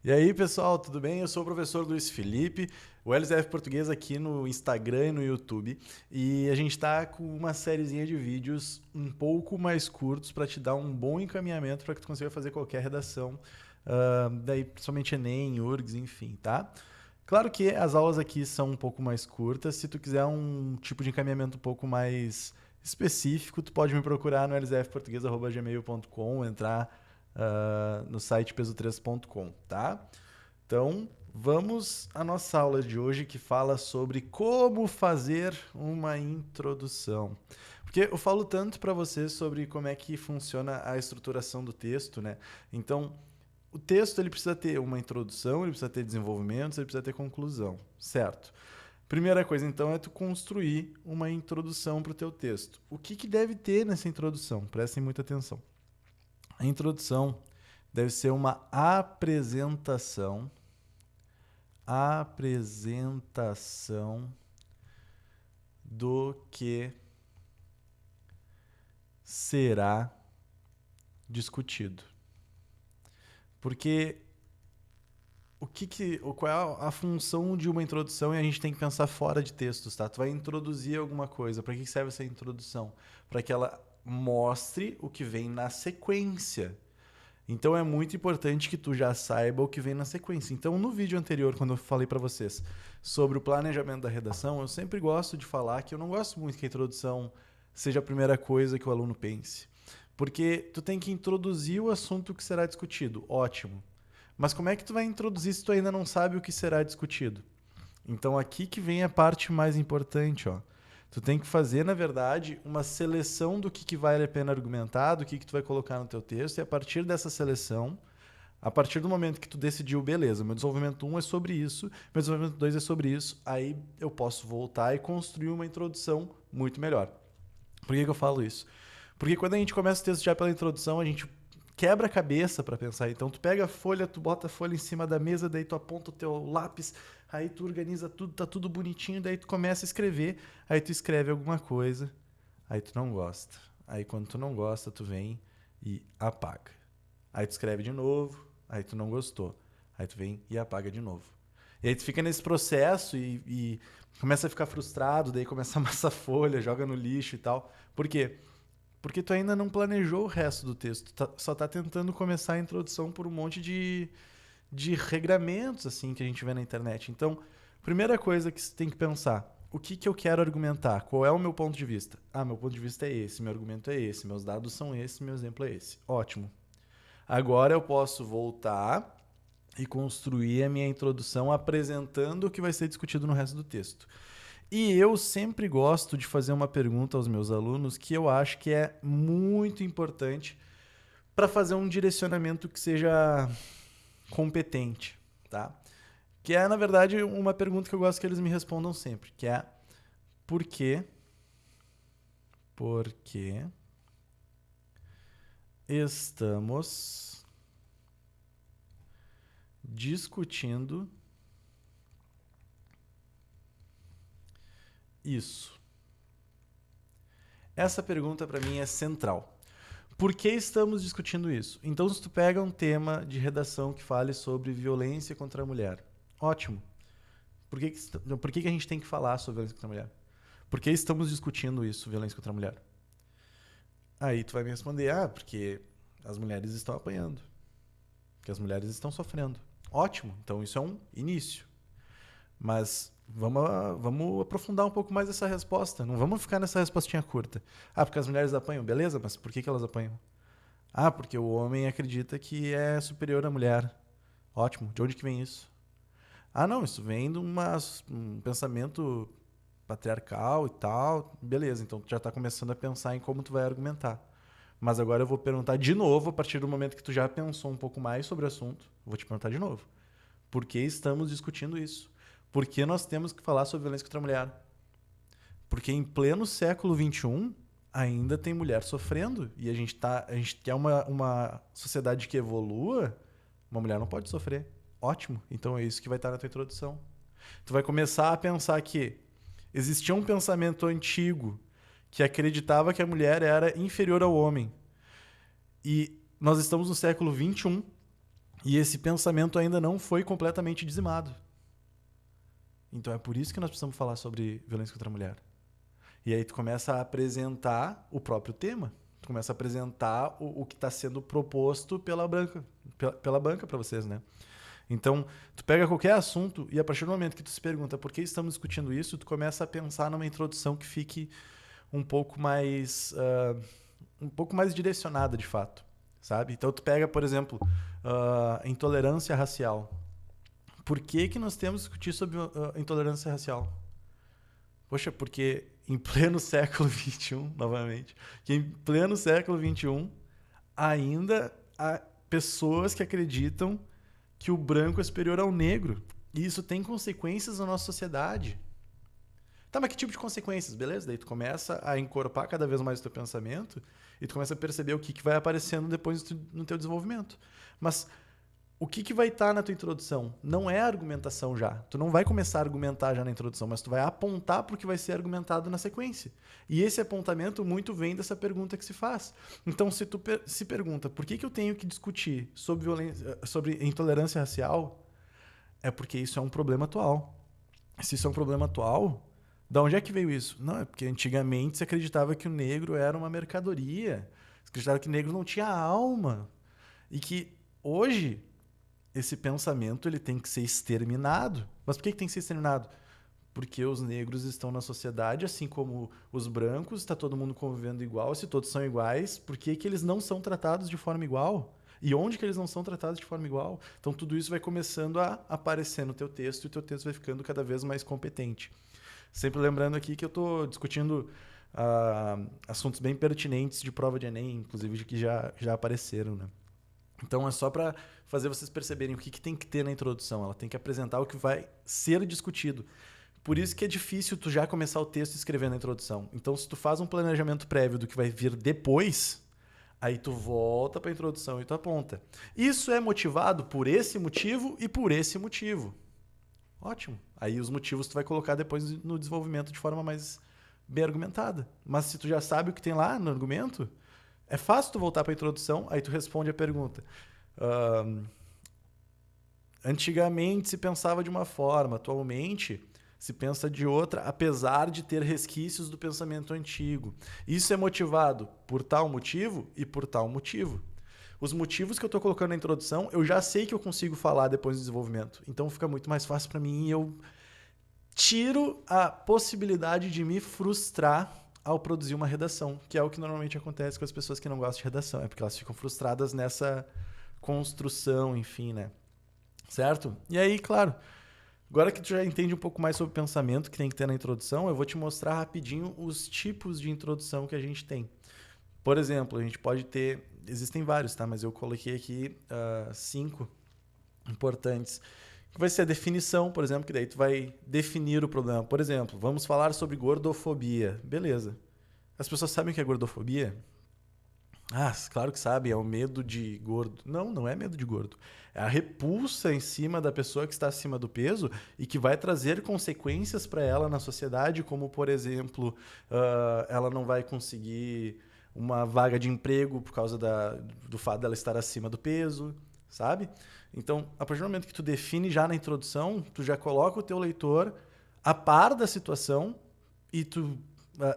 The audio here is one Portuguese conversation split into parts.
E aí, pessoal, tudo bem? Eu sou o professor Luiz Felipe, o LZF Português aqui no Instagram e no YouTube. E a gente está com uma sériezinha de vídeos um pouco mais curtos para te dar um bom encaminhamento para que tu consiga fazer qualquer redação, daí principalmente Enem, URGS, enfim, tá? Claro que as aulas aqui são um pouco mais curtas. Se tu quiser um tipo de encaminhamento um pouco mais específico, tu pode me procurar no lzfportuguês.gmail.com, entrar no site peso3.com, tá? Então, vamos à nossa aula de hoje que fala sobre como fazer uma introdução. Porque eu falo tanto para vocês sobre como é que funciona a estruturação do texto, né? Então, o texto ele precisa ter uma introdução, ele precisa ter desenvolvimento, ele precisa ter conclusão, certo? Primeira coisa, então, é tu construir uma introdução para o teu texto. O que deve ter nessa introdução? Prestem muita atenção. A introdução deve ser uma apresentação do que será discutido. Porque qual é a função de uma introdução e a gente tem que pensar fora de textos, tá? Tu vai introduzir alguma coisa. Para que serve essa introdução? Para que ela mostre o que vem na sequência. Então é muito importante que tu já saiba o que vem na sequência. Então no vídeo anterior, quando eu falei para vocês sobre o planejamento da redação, eu sempre gosto de falar que eu não gosto muito que a introdução seja a primeira coisa que o aluno pense. Porque tu tem que introduzir o assunto que será discutido. Ótimo. Mas como é que tu vai introduzir se tu ainda não sabe o que será discutido? Então aqui que vem a parte mais importante, ó. Tu tem que fazer, na verdade, uma seleção do que vale a pena argumentar, do que tu vai colocar no teu texto, e a partir dessa seleção, a partir do momento que tu decidiu, beleza, meu desenvolvimento 1 é sobre isso, meu desenvolvimento 2 é sobre isso, aí eu posso voltar e construir uma introdução muito melhor. Por que eu falo isso? Porque quando a gente começa o texto já pela introdução, a gente quebra a cabeça para pensar. Então tu pega a folha, tu bota a folha em cima da mesa, daí tu aponta o teu lápis, aí tu organiza tudo, tá tudo bonitinho, daí tu começa a escrever, aí tu escreve alguma coisa, aí tu não gosta. Aí quando tu não gosta, tu vem e apaga. Aí tu escreve de novo, aí tu não gostou. Aí tu vem e apaga de novo. E aí tu fica nesse processo e começa a ficar frustrado, daí começa a amassar folha, joga no lixo e tal. Por quê? Porque tu ainda não planejou o resto do texto. Só tá tentando começar a introdução por um monte de regramentos assim que a gente vê na internet. Então, primeira coisa que você tem que pensar, o que eu quero argumentar? Qual é o meu ponto de vista? Ah, meu ponto de vista é esse, meu argumento é esse, meus dados são esses, meu exemplo é esse. Ótimo. Agora eu posso voltar e construir a minha introdução apresentando o que vai ser discutido no resto do texto. E eu sempre gosto de fazer uma pergunta aos meus alunos que eu acho que é muito importante para fazer um direcionamento que seja competente, tá? Que é, na verdade, uma pergunta que eu gosto que eles me respondam sempre, que é por quê? Por que estamos discutindo isso? Essa pergunta para mim é central. Por que estamos discutindo isso? Então, se tu pega um tema de redação que fale sobre violência contra a mulher, ótimo. Por que a gente tem que falar sobre violência contra a mulher? Por que estamos discutindo isso, violência contra a mulher? Aí tu vai me responder, porque as mulheres estão apanhando. Porque as mulheres estão sofrendo. Ótimo, então isso é um início. Mas vamos aprofundar um pouco mais essa resposta. Não vamos ficar nessa respostinha curta. Porque as mulheres apanham, beleza, mas por que elas apanham? Porque o homem acredita que é superior à mulher. Ótimo, de onde que vem isso? Não, isso vem de um pensamento patriarcal e tal. Beleza, então tu já tá começando a pensar em como tu vai argumentar. Mas agora eu vou perguntar de novo, a partir do momento que tu já pensou um pouco mais sobre o assunto, eu vou te perguntar de novo. Por que estamos discutindo isso? Por que nós temos que falar sobre violência contra a mulher? Porque em pleno século XXI ainda tem mulher sofrendo e a gente quer uma sociedade que evolua, uma mulher não pode sofrer. Ótimo, então é isso que vai estar na tua introdução. Tu vai começar a pensar que existia um pensamento antigo que acreditava que a mulher era inferior ao homem. E nós estamos no século XXI E esse pensamento ainda não foi completamente dizimado. Então é por isso que nós precisamos falar sobre violência contra a mulher. E aí tu começa a apresentar o próprio tema. Tu começa a apresentar o que está sendo proposto pela banca para vocês, né? Então, tu pega qualquer assunto e a partir do momento que tu se pergunta por que estamos discutindo isso, tu começa a pensar numa introdução que fique um pouco mais direcionada de fato, sabe? Então tu pega, por exemplo, intolerância racial. Por que que nós temos que discutir sobre intolerância racial? Poxa, porque em pleno século XXI, novamente, que em pleno século XXI ainda há pessoas que acreditam que o branco é superior ao negro. E isso tem consequências na nossa sociedade. Tá, mas que tipo de consequências? Beleza? Daí tu começa a encorpar cada vez mais o teu pensamento e tu começa a perceber o que vai aparecendo depois no teu desenvolvimento. Mas o que vai estar na tua introdução? Não é a argumentação já. Tu não vai começar a argumentar já na introdução, mas tu vai apontar para o que vai ser argumentado na sequência. E esse apontamento muito vem dessa pergunta que se faz. Então, se tu se pergunta por que eu tenho que discutir sobre intolerância racial, é porque isso é um problema atual. Se isso é um problema atual, da onde é que veio isso? Não, é porque antigamente se acreditava que o negro era uma mercadoria. Se acreditava que o negro não tinha alma. E que hoje esse pensamento ele tem que ser exterminado. Mas por que tem que ser exterminado? Porque os negros estão na sociedade, assim como os brancos, está todo mundo convivendo igual. Se todos são iguais, por que eles não são tratados de forma igual? E onde que eles não são tratados de forma igual? Então tudo isso vai começando a aparecer no teu texto e o teu texto vai ficando cada vez mais competente. Sempre lembrando aqui que eu estou discutindo assuntos bem pertinentes de prova de Enem, inclusive de que já apareceram, né? Então é só para fazer vocês perceberem o que tem que ter na introdução. Ela tem que apresentar o que vai ser discutido. Por isso que é difícil tu já começar o texto escrevendo a introdução. Então, se tu faz um planejamento prévio do que vai vir depois, aí tu volta para a introdução e tu aponta. Isso é motivado por esse motivo e por esse motivo. Ótimo. Aí os motivos tu vai colocar depois no desenvolvimento de forma mais bem argumentada. Mas se tu já sabe o que tem lá no argumento, é fácil tu voltar para a introdução, aí tu responde a pergunta. Antigamente se pensava de uma forma, atualmente se pensa de outra, apesar de ter resquícios do pensamento antigo. Isso é motivado por tal motivo e por tal motivo. Os motivos que eu estou colocando na introdução, eu já sei que eu consigo falar depois do desenvolvimento. Então fica muito mais fácil para mim e eu tiro a possibilidade de me frustrar ao produzir uma redação, que é o que normalmente acontece com as pessoas que não gostam de redação, é porque elas ficam frustradas nessa construção, enfim, né? Certo? E aí, claro, agora que tu já entende um pouco mais sobre o pensamento que tem que ter na introdução, eu vou te mostrar rapidinho os tipos de introdução que a gente tem. Por exemplo, a gente pode ter, existem vários, tá? Mas eu coloquei aqui 5 importantes. Que vai ser a definição, por exemplo, que daí tu vai definir o problema. Por exemplo, vamos falar sobre gordofobia. Beleza. As pessoas sabem o que é gordofobia? Ah, claro que sabem, é o medo de gordo. Não, não é medo de gordo. É a repulsa em cima da pessoa que está acima do peso e que vai trazer consequências para ela na sociedade, como, por exemplo, ela não vai conseguir uma vaga de emprego por causa do fato dela estar acima do peso, sabe? Então, a partir do momento que tu define já na introdução, tu já coloca o teu leitor a par da situação e tu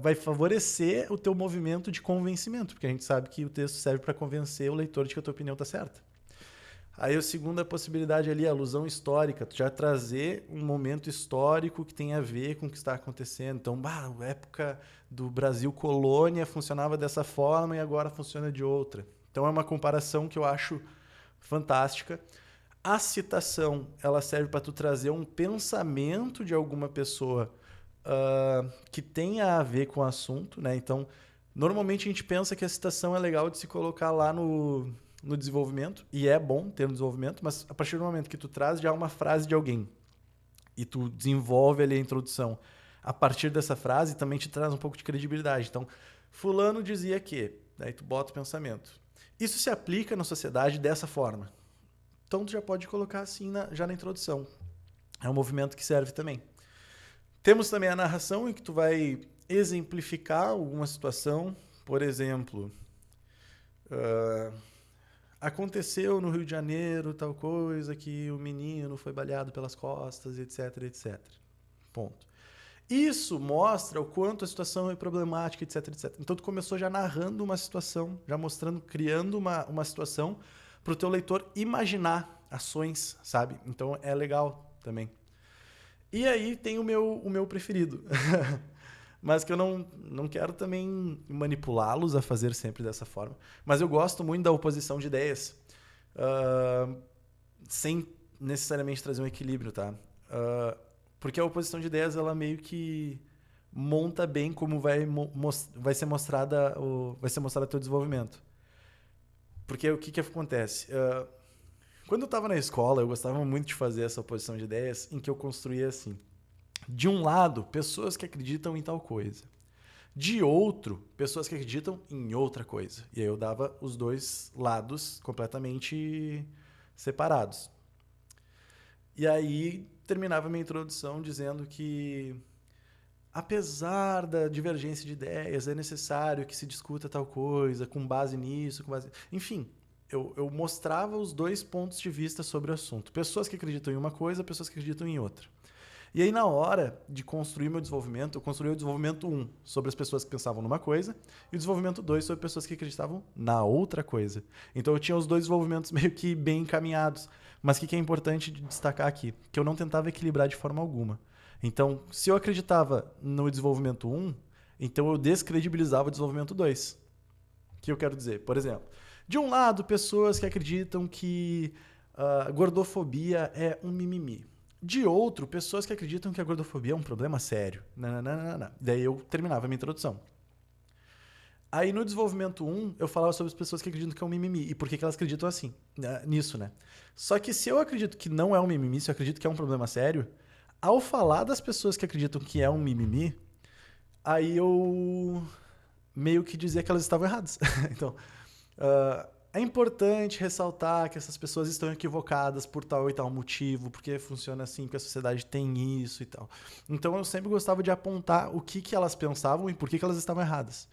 vai favorecer o teu movimento de convencimento, porque a gente sabe que o texto serve para convencer o leitor de que a tua opinião está certa. Aí a segunda possibilidade ali, a alusão histórica, tu já trazer um momento histórico que tem a ver com o que está acontecendo. Então, a época do Brasil colônia funcionava dessa forma e agora funciona de outra. Então é uma comparação que eu acho fantástica. A citação, ela serve para tu trazer um pensamento de alguma pessoa que tenha a ver com o assunto, né? Então, normalmente a gente pensa que a citação é legal de se colocar lá no desenvolvimento, e é bom ter no desenvolvimento, mas a partir do momento que tu traz já uma frase de alguém e tu desenvolve ali a introdução a partir dessa frase, também te traz um pouco de credibilidade. Então, fulano dizia que, daí tu bota o pensamento. Isso se aplica na sociedade dessa forma. Então, tu já pode colocar assim já na introdução. É um movimento que serve também. Temos também a narração, em que tu vai exemplificar alguma situação. Por exemplo, aconteceu no Rio de Janeiro tal coisa, que o menino foi baleado pelas costas, etc, etc. Ponto. Isso mostra o quanto a situação é problemática, etc, etc. Então tu começou já narrando uma situação, já mostrando, criando uma situação para o teu leitor imaginar ações, sabe? Então é legal também. E aí tem o meu preferido. Mas que eu não quero também manipulá-los a fazer sempre dessa forma. Mas eu gosto muito da oposição de ideias, ah, sem necessariamente trazer um equilíbrio, tá? Porque a oposição de ideias, ela meio que monta bem como vai ser mostrado o teu desenvolvimento. Porque o que acontece? Quando eu estava na escola, eu gostava muito de fazer essa oposição de ideias em que eu construía assim. De um lado, pessoas que acreditam em tal coisa. De outro, pessoas que acreditam em outra coisa. E aí eu dava os dois lados completamente separados. E aí terminava minha introdução dizendo que, apesar da divergência de ideias, é necessário que se discuta tal coisa, com base nisso, com base... Enfim, eu mostrava os dois pontos de vista sobre o assunto. Pessoas que acreditam em uma coisa, pessoas que acreditam em outra. E aí, na hora de construir meu desenvolvimento, eu construí o desenvolvimento 1 sobre as pessoas que pensavam numa coisa e o desenvolvimento 2 sobre pessoas que acreditavam na outra coisa. Então, eu tinha os dois desenvolvimentos meio que bem encaminhados. Mas o que é importante de destacar aqui? Que eu não tentava equilibrar de forma alguma. Então, se eu acreditava no desenvolvimento 1, então eu descredibilizava o desenvolvimento 2. O que eu quero dizer? Por exemplo, de um lado, pessoas que acreditam que gordofobia é um mimimi. De outro, pessoas que acreditam que a gordofobia é um problema sério. Nananana. Daí eu terminava a minha introdução. Aí no desenvolvimento 1, eu falava sobre as pessoas que acreditam que é um mimimi e por que elas acreditam assim, nisso, né? Só que se eu acredito que não é um mimimi, se eu acredito que é um problema sério, ao falar das pessoas que acreditam que é um mimimi, aí eu meio que dizia que elas estavam erradas. Então, é importante ressaltar que essas pessoas estão equivocadas por tal e tal motivo, porque funciona assim, porque a sociedade tem isso e tal. Então eu sempre gostava de apontar o que elas pensavam e por que elas estavam erradas.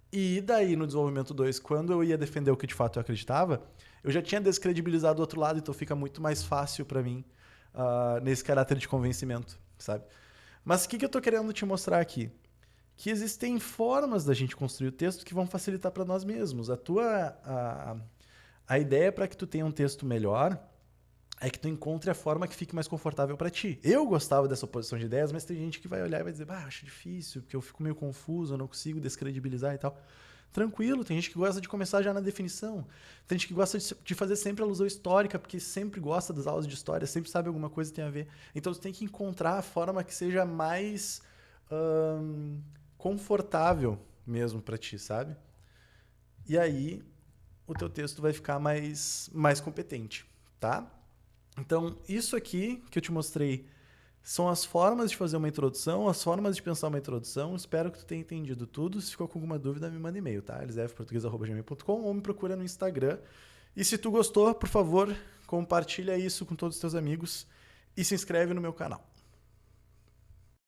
E daí, no desenvolvimento 2, quando eu ia defender o que de fato eu acreditava, eu já tinha descredibilizado o outro lado, então fica muito mais fácil para mim nesse caráter de convencimento, sabe? Mas o que eu tô querendo te mostrar aqui? Que existem formas da gente construir o texto que vão facilitar para nós mesmos. A ideia para que tu tenha um texto melhor é que tu encontre a forma que fique mais confortável para ti. Eu gostava dessa oposição de ideias, mas tem gente que vai olhar e vai dizer, acho difícil, porque eu fico meio confuso, eu não consigo descredibilizar e tal. Tranquilo, tem gente que gosta de começar já na definição. Tem gente que gosta de fazer sempre alusão histórica, porque sempre gosta das aulas de história, sempre sabe alguma coisa que tem a ver. Então tu tem que encontrar a forma que seja mais confortável mesmo para ti, sabe? E aí o teu texto vai ficar mais competente, tá? Então, isso aqui que eu te mostrei são as formas de fazer uma introdução, as formas de pensar uma introdução. Espero que tu tenha entendido tudo. Se ficou com alguma dúvida, me manda e-mail, tá? elisefportugues@gmail.com ou me procura no Instagram. E se tu gostou, por favor, compartilha isso com todos os teus amigos e se inscreve no meu canal.